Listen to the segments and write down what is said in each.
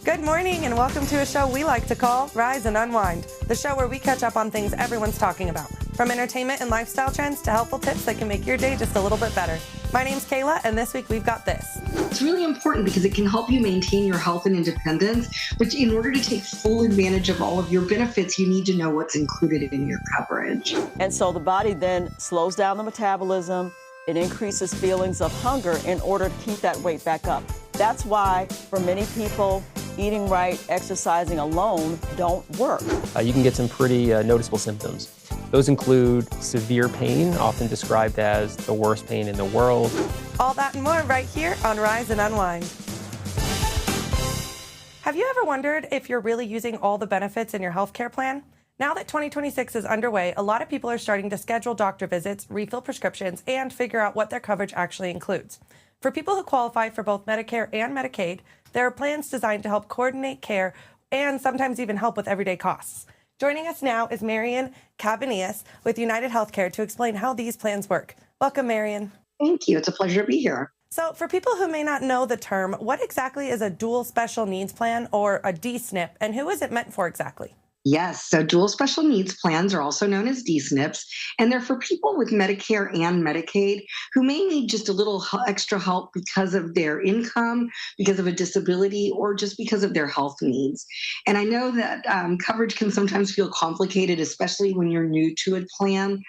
Good morning and welcome to a show we like to call Rise and Unwind, the show where we catch up on things everyone's talking about, from entertainment and lifestyle trends to helpful tips that can make your day just a little bit better. My name's Kayla, and this week we've got this. It's really important because it can help you maintain your health and independence, but in order to take full advantage of all of your benefits, you need to know what's included in your coverage. And so the body then slows down the metabolism. It increases feelings of hunger in order to keep that weight back up. That's why, for many people, eating right, exercising alone don't work. You can get some pretty noticeable symptoms. Those include severe pain, often described as the worst pain in the world. All that and more right here on Rise and Unwind. Have you ever wondered if you're really using all the benefits in your healthcare plan? Now that 2026 is underway, a lot of people are starting to schedule doctor visits, refill prescriptions, and figure out what their coverage actually includes. For people who qualify for both Medicare and Medicaid, there are plans designed to help coordinate care and sometimes even help with everyday costs. Joining us now is Marian Cabanillas with UnitedHealthcare to explain how these plans work. Welcome, Marian. Thank you. It's a pleasure to be here. So for people who may not know the term, what exactly is a dual special needs plan or a D-SNP, and who is it meant for exactly? Yes, so dual special needs plans are also known as D-SNPs, and they're for people with Medicare and Medicaid who may need just a little extra help because of their income, because of a disability, or just because of their health needs. And I know that coverage can sometimes feel complicated, especially when you're new to a plan.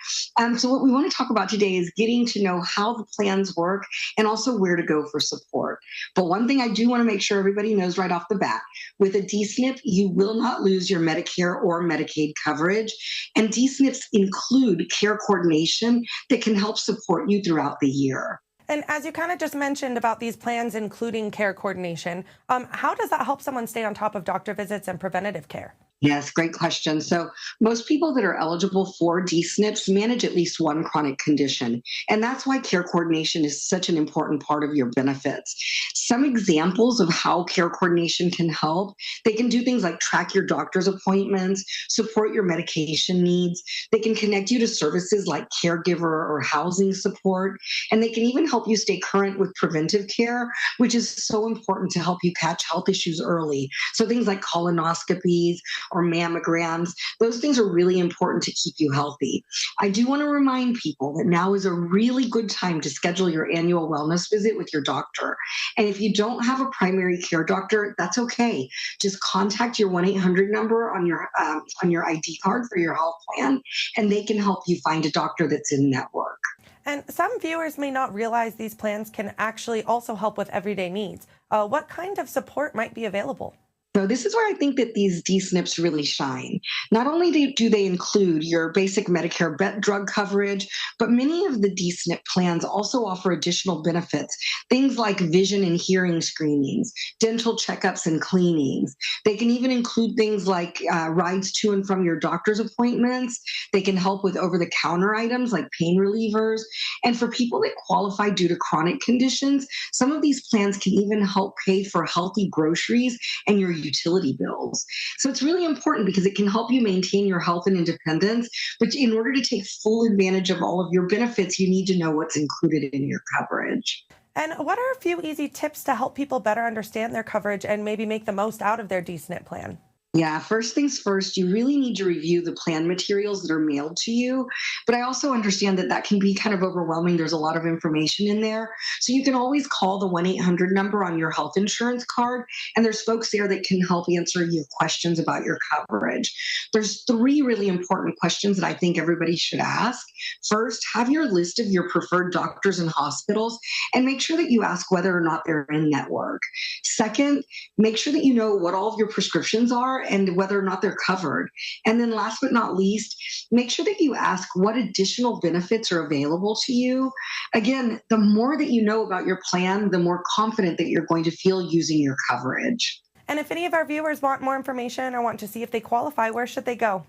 So what we want to talk about today is getting to know how the plans work and also where to go for support. But one thing I do want to make sure everybody knows right off the bat, with a D-SNP, you will not lose your Medicare or Medicaid coverage. And D-SNPs include care coordination that can help support you throughout the year. And as you kind of just mentioned about these plans, including care coordination, how does that help someone stay on top of doctor visits and preventative care? Yes, great question. So most people that are eligible for D-SNPs manage at least one chronic condition. And that's why care coordination is such an important part of your benefits. Some examples of how care coordination can help, they can do things like track your doctor's appointments, support your medication needs. They can connect you to services like caregiver or housing support. And they can even help you stay current with preventive care, which is so important to help you catch health issues early. So things like colonoscopies, or mammograms. Those things are really important to keep you healthy. I do want to remind people that now is a really good time to schedule your annual wellness visit with your doctor. And if you don't have a primary care doctor, that's okay. Just contact your 1-800 number on your ID card for your health plan, and they can help you find a doctor that's in network. And some viewers may not realize these plans can actually also help with everyday needs. What kind of support might be available? So this is where I think that these D-SNPs really shine. Not only do they include your basic Medicare drug coverage, but many of the D-SNP plans also offer additional benefits, things like vision and hearing screenings, dental checkups and cleanings. They can even include things like rides to and from your doctor's appointments. They can help with over-the-counter items like pain relievers. And for people that qualify due to chronic conditions, some of these plans can even help pay for healthy groceries and your utility bills. So it's really important because it can help you maintain your health and independence. But in order to take full advantage of all of your benefits, you need to know what's included in your coverage. And what are a few easy tips to help people better understand their coverage and maybe make the most out of their D-SNP plan? Yeah, first things first, you really need to review the plan materials that are mailed to you. But I also understand that that can be kind of overwhelming. There's a lot of information in there. So you can always call the 1-800 number on your health insurance card, and there's folks there that can help answer your questions about your coverage. There's 3 really important questions that I think everybody should ask. First, have your list of your preferred doctors and hospitals, and make sure that you ask whether or not they're in network. Second, make sure that you know what all of your prescriptions are and whether or not they're covered. And then last but not least, make sure that you ask what additional benefits are available to you. Again, the more that you know about your plan, the more confident that you're going to feel using your coverage. And if any of our viewers want more information or want to see if they qualify, where should they go?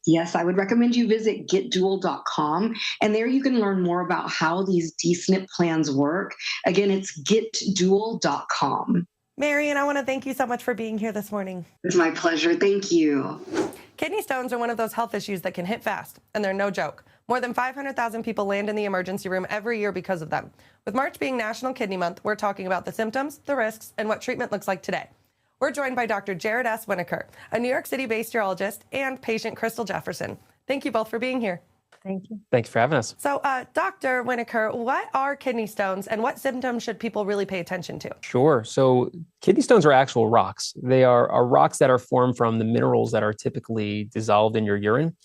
Yes, I would recommend you visit getdual.com, and there you can learn more about how these D-SNP plans work. Again, it's getdual.com. Marian, I want to thank you so much for being here this morning. It's my pleasure. Thank you. Kidney stones are one of those health issues that can hit fast, and they're no joke. More than 500,000 people land in the emergency room every year because of them. With March being National Kidney Month, we're talking about the symptoms, the risks, and what treatment looks like today. We're joined by Dr. Jared S. Winokur, a New York City-based urologist, and patient Crystal Jefferson. Thank you both for being here. Thank you. Thanks for having us. So, Dr. Winokur, what are kidney stones and what symptoms should people really pay attention to? Sure. So kidney stones are actual rocks. They are rocks that are formed from the minerals that are typically dissolved in your urine.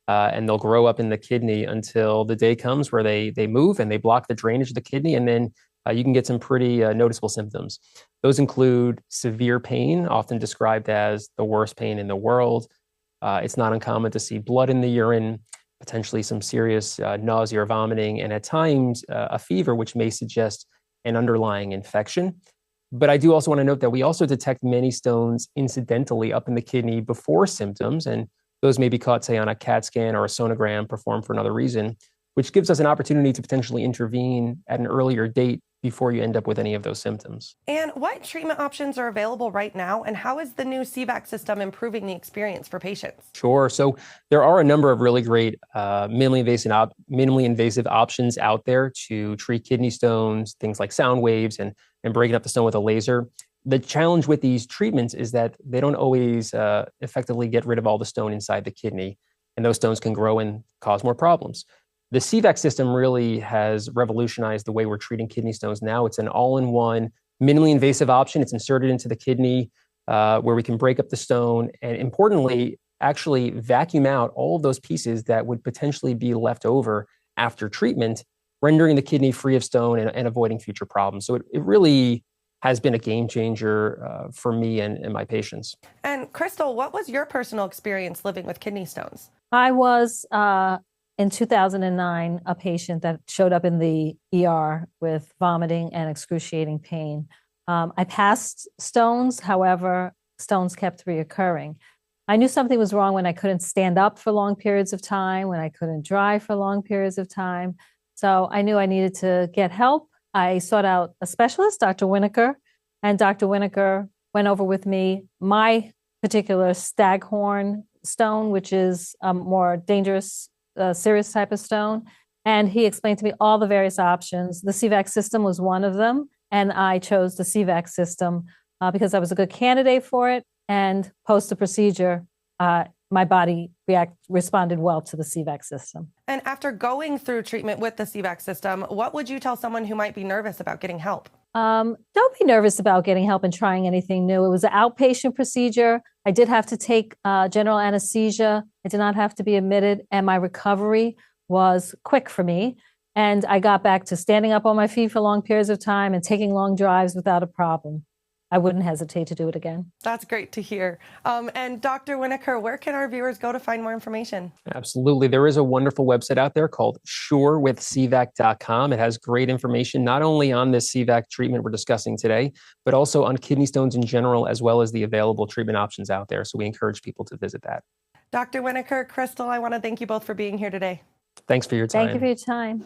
And they'll grow up in the kidney until the day comes where they move and they block the drainage of the kidney. And then you can get some pretty noticeable symptoms. Those include severe pain, often described as the worst pain in the world. It's not uncommon to see blood in the urine, potentially some serious nausea or vomiting, and at times a fever, which may suggest an underlying infection. But I do also want to note that we also detect many stones incidentally up in the kidney before symptoms, and those may be caught, say, on a CAT scan or a sonogram performed for another reason, which gives us an opportunity to potentially intervene at an earlier date before you end up with any of those symptoms. And what treatment options are available right now, and how is the new CVAC system improving the experience for patients? Sure. So there are a number of really great minimally invasive options out there to treat kidney stones, things like sound waves and breaking up the stone with a laser. The challenge with these treatments is that they don't always effectively get rid of all the stone inside the kidney, and those stones can grow and cause more problems. The CVAC system really has revolutionized the way we're treating kidney stones now. It's an all-in-one, minimally invasive option. It's inserted into the kidney where we can break up the stone and, importantly, actually vacuum out all of those pieces that would potentially be left over after treatment, rendering the kidney free of stone and avoiding future problems. So it really has been a game changer for me and my patients. And Crystal, what was your personal experience living with kidney stones? I was, in 2009, a patient that showed up in the ER with vomiting and excruciating pain. I passed stones, however, stones kept reoccurring. I knew something was wrong when I couldn't stand up for long periods of time, when I couldn't drive for long periods of time. So I knew I needed to get help. I sought out a specialist, Dr. Winokur, and Dr. Winokur went over with me my particular staghorn stone, which is a more dangerous, serious type of stone. And he explained to me all the various options. The CVAC system was one of them, and I chose the CVAC system because I was a good candidate for it. And post the procedure, my body responded well to the CVAC system. And after going through treatment with the CVAC system, what would you tell someone who might be nervous about getting help? Don't be nervous about getting help and trying anything new. It was an outpatient procedure. I did have to take general anesthesia. I did not have to be admitted, and my recovery was quick for me. And I got back to standing up on my feet for long periods of time and taking long drives without a problem. I wouldn't hesitate to do it again. That's great to hear. And Dr. Winokur, where can our viewers go to find more information? Absolutely. There is a wonderful website out there called surewithcvac.com. It has great information, not only on this CVAC treatment we're discussing today, but also on kidney stones in general, as well as the available treatment options out there. So we encourage people to visit that. Dr. Winokur, Crystal, I want to thank you both for being here today. Thanks for your time. Thank you for your time.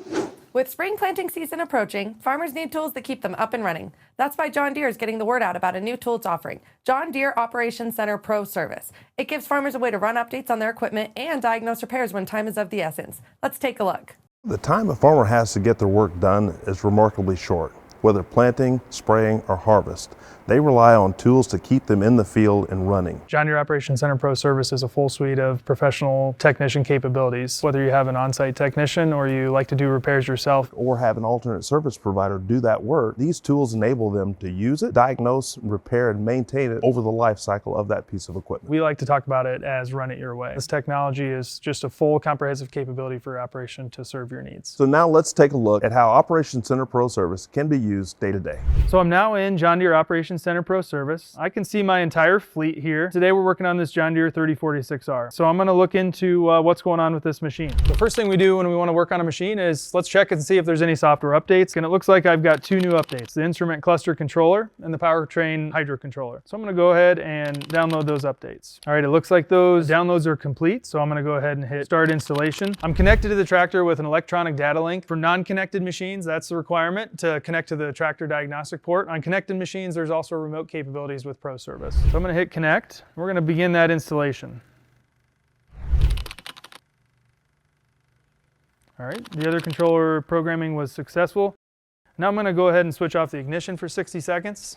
With spring planting season approaching, farmers need tools that keep them up and running. That's why John Deere is getting the word out about a new tool it's offering, John Deere Operations Center Pro Service. It gives farmers a way to run updates on their equipment and diagnose repairs when time is of the essence. Let's take a look. The time a farmer has to get their work done is remarkably short. Whether planting, spraying, or harvest, they rely on tools to keep them in the field and running. John Deere Operations Center Pro Service is a full suite of professional technician capabilities. Whether you have an on-site technician or you like to do repairs yourself, or have an alternate service provider do that work, these tools enable them to use it, diagnose, repair, and maintain it over the life cycle of that piece of equipment. we like to talk about it as run it your way. This technology is just a full comprehensive capability for your operation to serve your needs. So now let's take a look at how Operations Center Pro Service can be used day to day. So I'm now in John Deere Operations Center Pro Service. I can see my entire fleet here. Today we're working on this John Deere 3046R. So I'm going to look into what's going on with this machine. The first thing we do when we want to work on a machine is let's check and see if there's any software updates. And it looks like I've got two new updates, the instrument cluster controller and the powertrain hydro controller. So I'm going to go ahead and download those updates. All right, it looks like those downloads are complete. So I'm going to go ahead and hit start installation. I'm connected to the tractor with an electronic data link. For non-connected machines, that's the requirement to connect to the tractor diagnostic port. On connected machines, there's also remote capabilities with Pro Service. So I'm going to hit connect. We're going to begin that installation. All right, the other controller programming was successful. Now I'm going to go ahead and switch off the ignition for 60 seconds.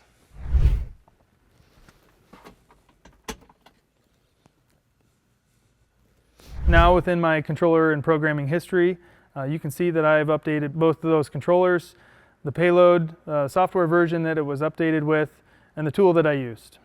Now within my controller and programming history, you can see that I've updated both of those controllers, the payload software version that it was updated with, and the tool that I used.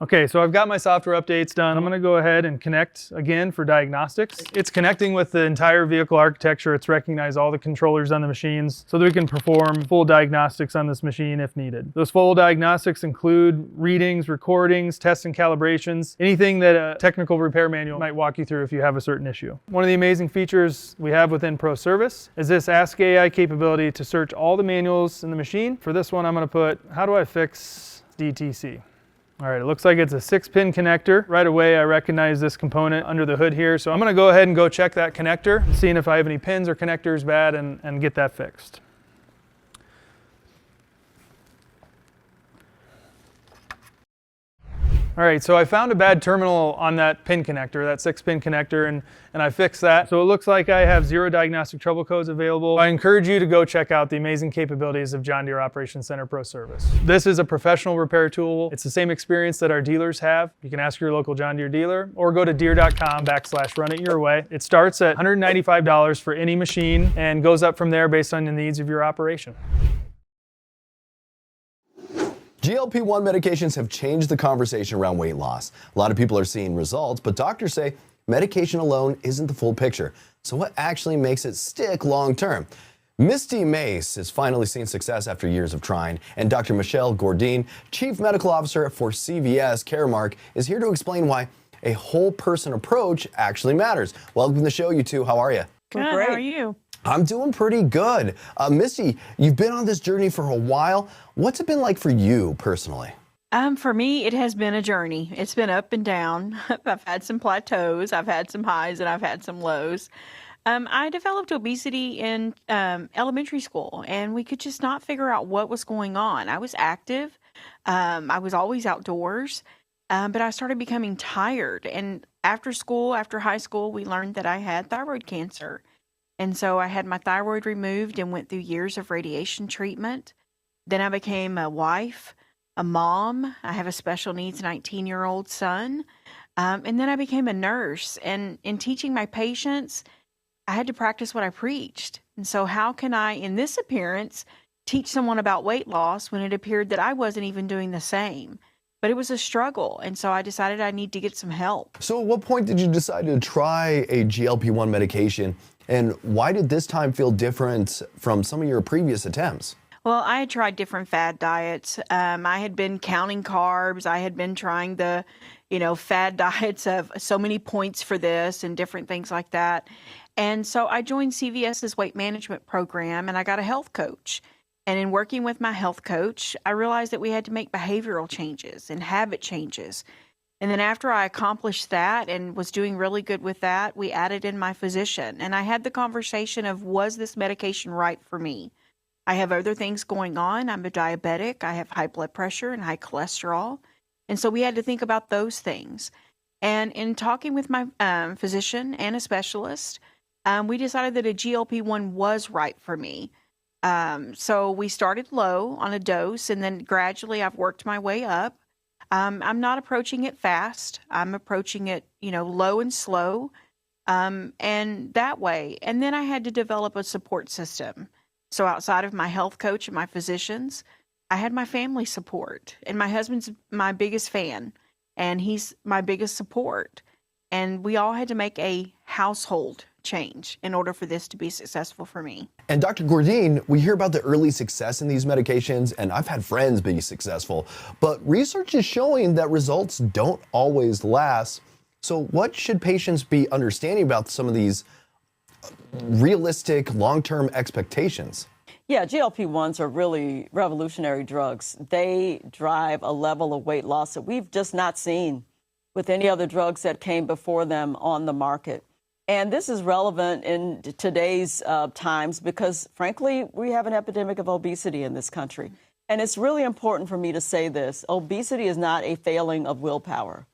Okay, so I've got my software updates done. I'm going to go ahead and connect again for diagnostics. It's connecting with the entire vehicle architecture. It's recognized all the controllers on the machines so that we can perform full diagnostics on this machine if needed. Those full diagnostics include readings, recordings, tests and calibrations, anything that a technical repair manual might walk you through if you have a certain issue. One of the amazing features we have within Pro Service is this Ask AI capability to search all the manuals in the machine. For this one, I'm going to put, how do I fix DTC? All right, it looks like it's a 6-pin connector. Right away, I recognize this component under the hood here. So I'm gonna go ahead and go check that connector, seeing if I have any pins or connectors bad and get that fixed. All right, so I found a bad terminal on that pin connector, that 6-pin connector, and I fixed that. So it looks like I have 0 diagnostic trouble codes available. I encourage you to go check out the amazing capabilities of John Deere Operations Center Pro Service. This is a professional repair tool. It's the same experience that our dealers have. You can ask your local John Deere dealer or go to deere.com/run it your way. It starts at $195 for any machine and goes up from there based on the needs of your operation. GLP-1 medications have changed the conversation around weight loss. A lot of people are seeing results, but doctors say medication alone isn't the full picture. So what actually makes it stick long term? Misty Mace has finally seen success after years of trying, and Dr. Michelle Gourdin, Chief Medical Officer for CVS Caremark, is here to explain why a whole person approach actually matters. Welcome to the show, you two. How are you? Good. How are you? I'm doing pretty good. Misty, you've been on this journey for a while. What's it been like for you personally? For me, it has been a journey. It's been up and down. I've had some plateaus, I've had some highs, and I've had some lows. I developed obesity in elementary school, and we could just not figure out what was going on. I was active. I was always outdoors, but I started becoming tired. And after school, after high school, we learned that I had thyroid cancer. And so I had my thyroid removed and went through years of radiation treatment. Then I became a wife, a mom. I have a special needs 19-year-old son. And then I became a nurse. And in teaching my patients, I had to practice what I preached. And so how can I, in this appearance, teach someone about weight loss when it appeared that I wasn't even doing the same? But it was a struggle. And so I decided I need to get some help. So at what point did you decide to try a GLP-1 medication? And why did this time feel different from some of your previous attempts? Well, I had tried different fad diets. I had been counting carbs. I had been trying the, fad diets of so many points for this and different things like that. And so I joined CVS's weight management program and I got a health coach. And in working with my health coach, I realized that we had to make behavioral changes and habit changes. And then after I accomplished that and was doing really good with that, we added in my physician. And I had the conversation of, was this medication right for me? I have other things going on. I'm a diabetic. I have high blood pressure and high cholesterol. And so we had to think about those things. And in talking with my physician and a specialist, we decided that a GLP-1 was right for me. So we started low on a dose, and then gradually I've worked my way up. I'm not approaching it fast. I'm approaching it, low and slow, and that way. And then I had to develop a support system. So outside of my health coach and my physicians, I had my family support. And my husband's my biggest fan, and he's my biggest support. And we all had to make a household change in order for this to be successful for me. And Dr. Gourdin, we hear about the early success in these medications, and I've had friends be successful, but research is showing that results don't always last. So what should patients be understanding about some of these realistic long-term expectations? Yeah, GLP-1s are really revolutionary drugs. They drive a level of weight loss that we've just not seen with any other drugs that came before them on the market. And this is relevant in today's times because, frankly, we have an epidemic of obesity in this country. And it's really important for me to say this. Obesity is not a failing of willpower.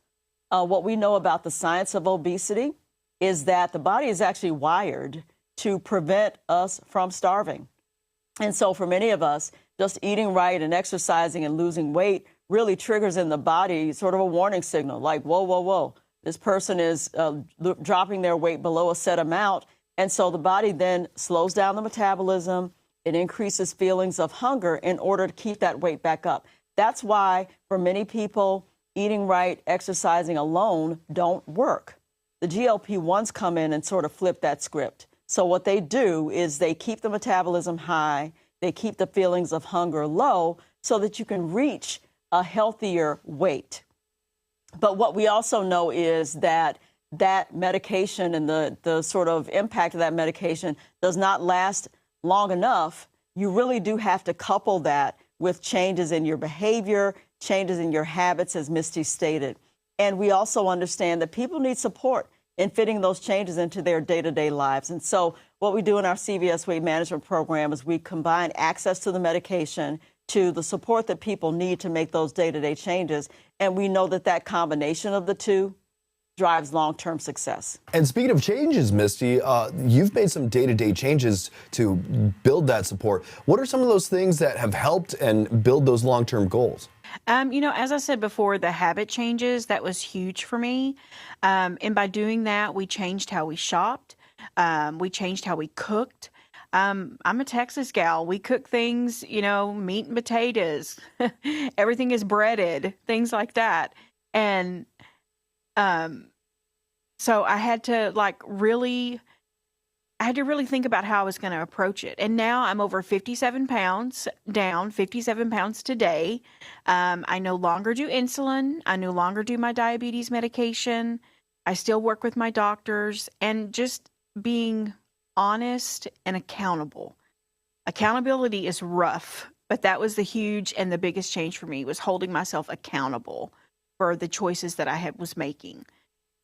What we know about the science of obesity is that the body is actually wired to prevent us from starving. And so for many of us, just eating right and exercising and losing weight really triggers in the body sort of a warning signal like, whoa, whoa, whoa. This person is dropping their weight below a set amount. And so the body then slows down the metabolism. It increases feelings of hunger in order to keep that weight back up. That's why for many people, eating right, exercising alone don't work. The GLP-1s come in and sort of flip that script. So what they do is they keep the metabolism high, they keep the feelings of hunger low so that you can reach a healthier weight. But what we also know is that that medication and the sort of impact of that medication does not last long enough. You really do have to couple that with changes in your behavior, changes in your habits, as Misty stated. And we also understand that people need support in fitting those changes into their day-to-day lives. And so what we do in our CVS Weight Management Program is we combine access to the medication to the support that people need to make those day-to-day changes. And we know that that combination of the two drives long-term success. And speaking of changes, Misty, you've made some day-to-day changes to build that support. What are some of those things that have helped and build those long-term goals? As I said before, the habit changes, that was huge for me. And by doing that, we changed how we shopped. We changed how we cooked. I'm a Texas gal. We cook things, meat and potatoes. Everything is breaded, things like that. And so I had to really think about how I was going to approach it. And now I'm over 57 pounds, down 57 pounds today. I no longer do insulin. I no longer do my diabetes medication. I still work with my doctors, and just being honest and accountable. Accountability is rough, but that was the huge and the biggest change for me, was holding myself accountable for the choices that I was making.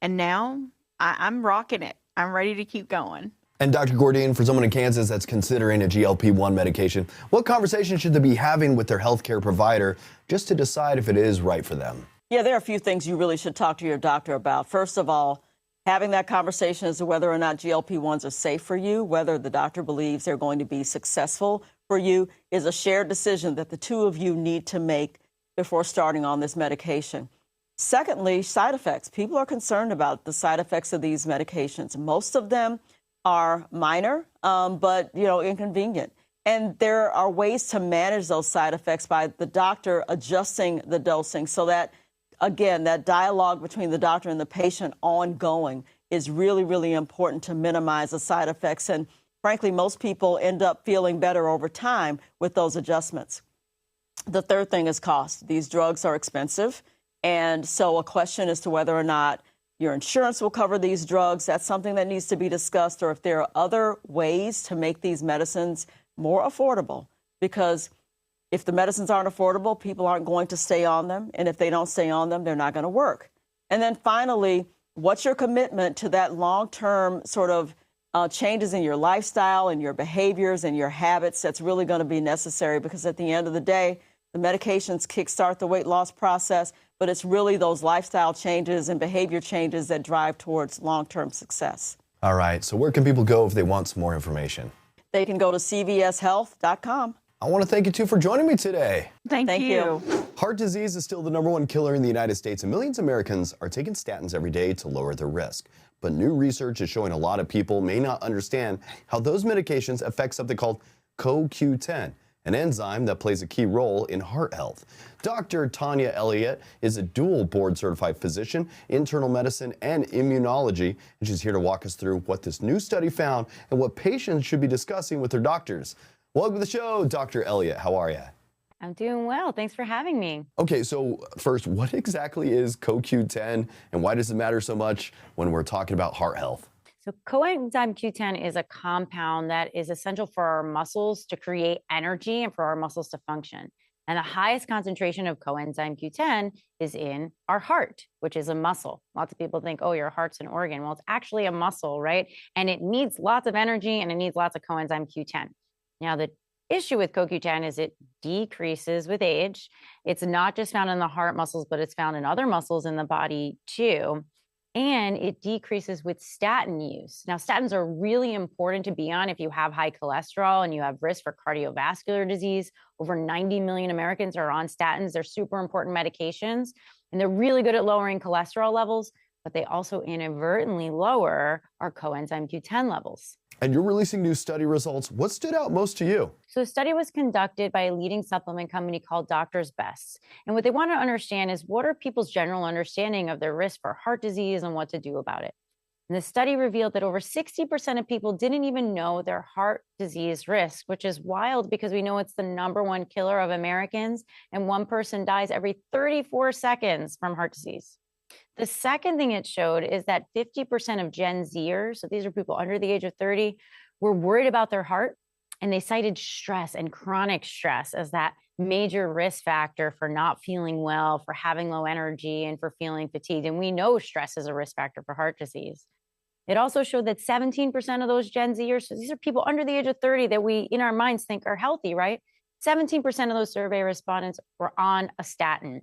And now I'm rocking it. I'm ready to keep going. And Dr. Gourdine, for someone in Kansas that's considering a GLP-1 medication, what conversation should they be having with their healthcare provider just to decide if it is right for them? Yeah, there are a few things you really should talk to your doctor about. First of all, having that conversation as to whether or not GLP-1s are safe for you, whether the doctor believes they're going to be successful for you, is a shared decision that the two of you need to make before starting on this medication. Secondly, side effects. People are concerned about the side effects of these medications. Most of them are minor, but inconvenient. And there are ways to manage those side effects by the doctor adjusting the dosing so that, again, that dialogue between the doctor and the patient ongoing is really, really important to minimize the side effects. And frankly, most people end up feeling better over time with those adjustments. The third thing is cost. These drugs are expensive. And so a question as to whether or not your insurance will cover these drugs, that's something that needs to be discussed, or if there are other ways to make these medicines more affordable. Because if the medicines aren't affordable, people aren't going to stay on them. And if they don't stay on them, they're not going to work. And then finally, what's your commitment to that long-term sort of changes in your lifestyle and your behaviors and your habits that's really going to be necessary? Because at the end of the day, the medications kickstart the weight loss process, but it's really those lifestyle changes and behavior changes that drive towards long-term success. All right, so where can people go if they want some more information? They can go to cvshealth.com. I want to thank you, too, for joining me today. Thank you. Heart disease is still the #1 killer in the United States, and millions of Americans are taking statins every day to lower their risk. But new research is showing a lot of people may not understand how those medications affect something called CoQ10, an enzyme that plays a key role in heart health. Dr. Tanya Elliott is a dual board-certified physician, internal medicine, and immunology, and she's here to walk us through what this new study found and what patients should be discussing with their doctors. Welcome to the show, Dr. Elliott. How are you? I'm doing well. Thanks for having me. Okay, so first, what exactly is CoQ10, and why does it matter so much when we're talking about heart health? So coenzyme Q10 is a compound that is essential for our muscles to create energy and for our muscles to function. And the highest concentration of coenzyme Q10 is in our heart, which is a muscle. Lots of people think, oh, your heart's an organ. Well, it's actually a muscle, right? And it needs lots of energy and it needs lots of coenzyme Q10. Now, the issue with CoQ10 is it decreases with age. It's not just found in the heart muscles, but it's found in other muscles in the body too. And it decreases with statin use. Now, statins are really important to be on if you have high cholesterol and you have risk for cardiovascular disease. Over 90 million Americans are on statins. They're super important medications, and they're really good at lowering cholesterol levels. but they also inadvertently lower our coenzyme Q10 levels. And you're releasing new study results. What stood out most to you? So the study was conducted by a leading supplement company called Doctor's Best. And what they want to understand is what are people's general understanding of their risk for heart disease and what to do about it. And the study revealed that over 60% of people didn't even know their heart disease risk, which is wild because we know it's the #1 killer of Americans, and one person dies every 34 seconds from heart disease. The second thing it showed is that 50% of Gen Zers, so these are people under the age of 30, were worried about their heart, and they cited stress and chronic stress as that major risk factor for not feeling well, for having low energy, and for feeling fatigued. And we know stress is a risk factor for heart disease. It also showed that 17% of those Gen Zers, so these are people under the age of 30 that we, in our minds, think are healthy, right? 17% of those survey respondents were on a statin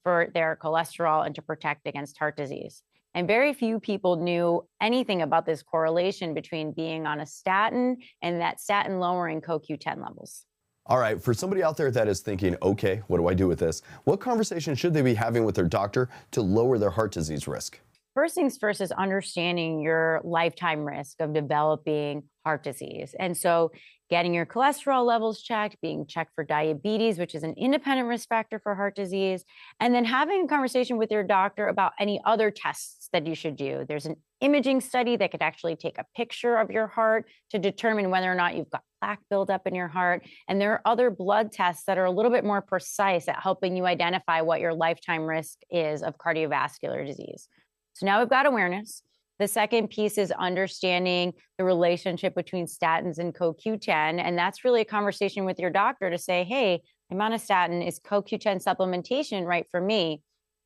for their cholesterol and to protect against heart disease. And very few people knew anything about this correlation between being on a statin and that statin lowering CoQ10 levels. All right, for somebody out there that is thinking, okay, what do I do with this? What conversation should they be having with their doctor to lower their heart disease risk? First things first is understanding your lifetime risk of developing heart disease. And so getting your cholesterol levels checked, being checked for diabetes, which is an independent risk factor for heart disease, and then having a conversation with your doctor about any other tests that you should do. There's an imaging study that could actually take a picture of your heart to determine whether or not you've got plaque buildup in your heart. And there are other blood tests that are a little bit more precise at helping you identify what your lifetime risk is of cardiovascular disease. So now we've got awareness. The second piece is understanding the relationship between statins and CoQ10. And that's really a conversation with your doctor to say, hey, I'm on a statin. Is CoQ10 supplementation right for me?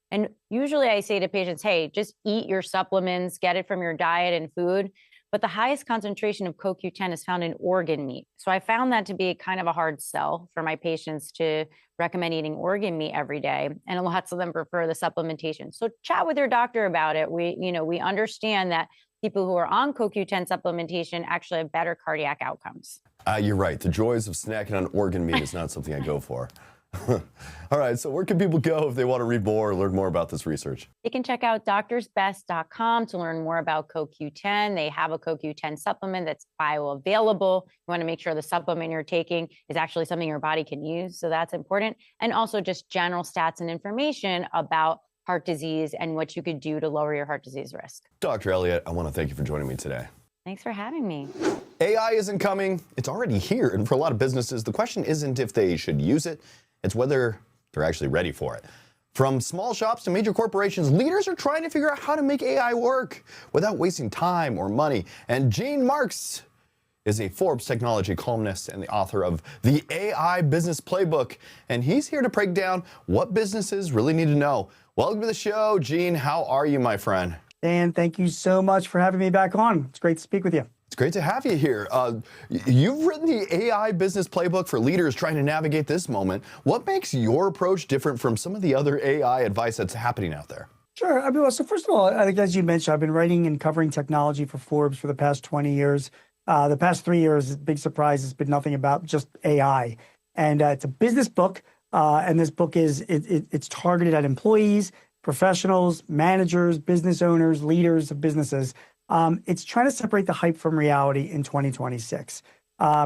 And usually I say to patients, hey, just eat your supplements, get it from your diet and food. But the highest concentration of CoQ10 is found in organ meat. So I found that to be kind of a hard sell for my patients to recommend eating organ meat every day. And lots of them prefer the supplementation. So chat with your doctor about it. We understand that people who are on CoQ10 supplementation actually have better cardiac outcomes. You're right. The joys of snacking on organ meat is not something I go for. All right, so where can people go if they want to read more or learn more about this research? They can check out doctorsbest.com to learn more about CoQ10. They have a CoQ10 supplement that's bioavailable. You want to make sure the supplement you're taking is actually something your body can use, so that's important. And also just general stats and information about heart disease and what you could do to lower your heart disease risk. Dr. Elliott, I want to thank you for joining me today. Thanks for having me. AI isn't coming, it's already here. And for a lot of businesses, the question isn't if they should use it, it's whether they're actually ready for it. From small shops to major corporations, leaders are trying to figure out how to make AI work without wasting time or money. And Gene Marks is a Forbes technology columnist and the author of the AI Business Playbook. And he's here to break down what businesses really need to know. Welcome to the show, Gene. How are you, my friend? Dan, thank you so much for having me back on. It's great to speak with you. It's great to have you here. You've written the AI Business Playbook for leaders trying to navigate this moment. What makes your approach different from some of the other AI advice that's happening out there? Sure. I mean, so first of all, I think as you mentioned, I've been writing and covering technology for Forbes for the past 20 years. The past 3 years, big surprise, has been nothing about just AI. And it's a business book. And this book it's targeted at employees, professionals, managers, business owners, leaders of businesses. It's trying to separate the hype from reality in 2026.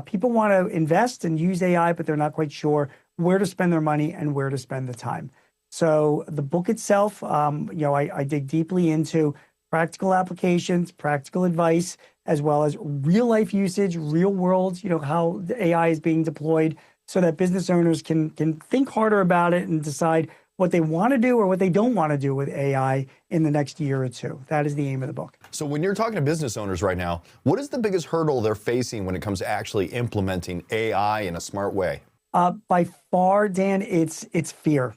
People want to invest and use AI, but they're not quite sure where to spend their money and where to spend the time. So the book itself, I dig deeply into practical applications, practical advice, as well as real life usage, real world, how the AI is being deployed so that business owners can think harder about it and decide what they want to do or what they don't want to do with AI in the next year or two. That is the aim of the book. So when you're talking to business owners right now, what is the biggest hurdle they're facing when it comes to actually implementing AI in a smart way? By far, Dan, it's fear.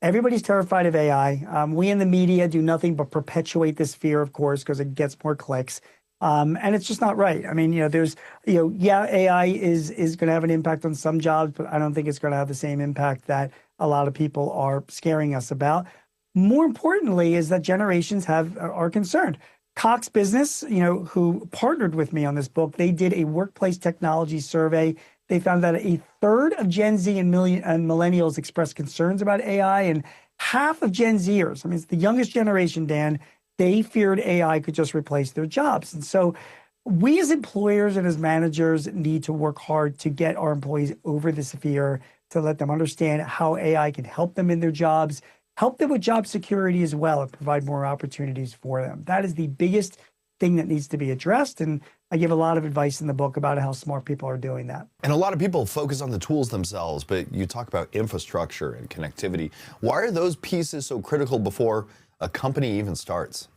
Everybody's terrified of AI. We in the media do nothing but perpetuate this fear, of course, because it gets more clicks. And it's just not right. AI is going to have an impact on some jobs, but I don't think it's going to have the same impact that a lot of people are scaring us about. More importantly is that generations are concerned. Cox Business, who partnered with me on this book, they did a workplace technology survey they found that a third of Gen Z and millennials expressed concerns about AI, and half of Gen Zers, I mean, it's the youngest generation, Dan, they feared AI could just replace their jobs. And so we as employers and as managers need to work hard to get our employees over this fear, to let them understand how AI can help them in their jobs, help them with job security as well, and provide more opportunities for them. That is the biggest thing that needs to be addressed. And I give a lot of advice in the book about how smart people are doing that. And a lot of people focus on the tools themselves, but you talk about infrastructure and connectivity. Why are those pieces so critical before a company even starts?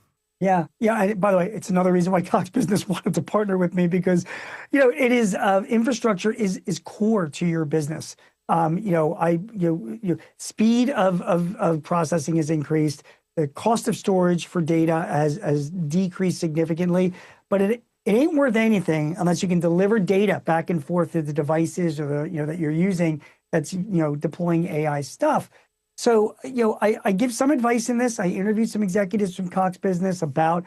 Yeah. By the way, it's another reason why Cox Business wanted to partner with me, because, it is infrastructure is core to your business. Speed of processing has increased. The cost of storage for data has decreased significantly, but it ain't worth anything unless you can deliver data back and forth to the devices or that you're using that's deploying AI stuff. So I give some advice in this. I interviewed some executives from Cox Business about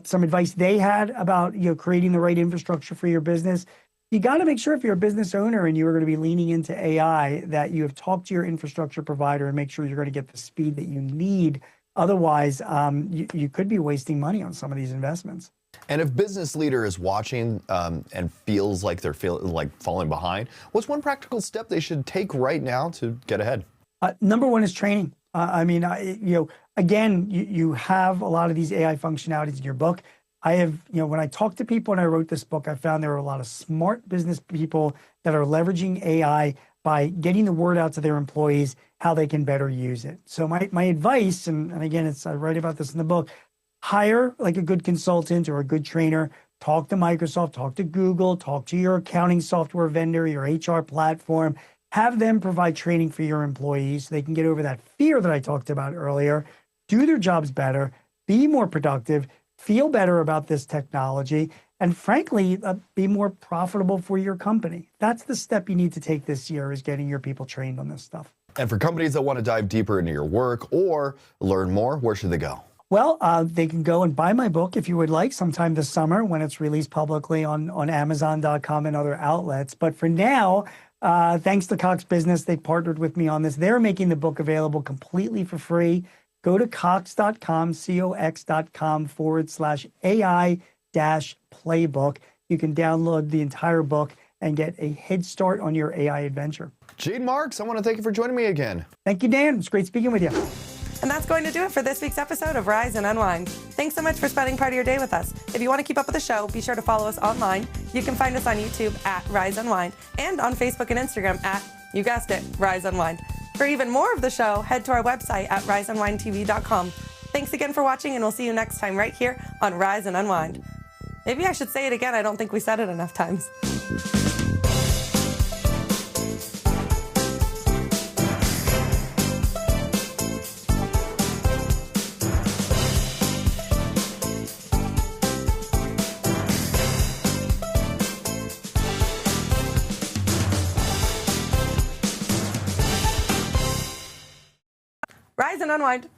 some advice they had about creating the right infrastructure for your business. You got to make sure, if you're a business owner and you are going to be leaning into AI, that you have talked to your infrastructure provider and make sure you're going to get the speed that you need. Otherwise, you could be wasting money on some of these investments. And if business leader is watching and feels like they're falling behind, what's one practical step they should take right now to get ahead? Number one is training. Again, you have a lot of these AI functionalities in your book. I have, when I talked to people and I wrote this book, I found there are a lot of smart business people that are leveraging AI by getting the word out to their employees how they can better use it. So my advice, and again, I write about this in the book, hire like a good consultant or a good trainer. Talk to Microsoft, talk to Google, talk to your accounting software vendor, your HR platform. Have them provide training for your employees so they can get over that fear that I talked about earlier, do their jobs better, be more productive, feel better about this technology, and frankly, be more profitable for your company. That's the step you need to take this year, is getting your people trained on this stuff. And for companies that want to dive deeper into your work or learn more, where should they go? Well, they can go and buy my book if you would like sometime this summer when it's released publicly on Amazon.com and other outlets. But for now, thanks to Cox Business, they partnered with me on this. They're making the book available completely for free. Go to cox.com, cox.com/AI-playbook. You can download the entire book and get a head start on your AI adventure. Gene Marks, I want to thank you for joining me again. Thank you, Dan. It's great speaking with you. And that's going to do it for this week's episode of Rise and Unwind. Thanks so much for spending part of your day with us. If you want to keep up with the show, be sure to follow us online. You can find us on YouTube at Rise Unwind and on Facebook and Instagram at, you guessed it, Rise Unwind. For even more of the show, head to our website at riseunwindtv.com. Thanks again for watching, and we'll see you next time right here on Rise and Unwind. Maybe I should say it again. I don't think we said it enough times. Rise and Unwind.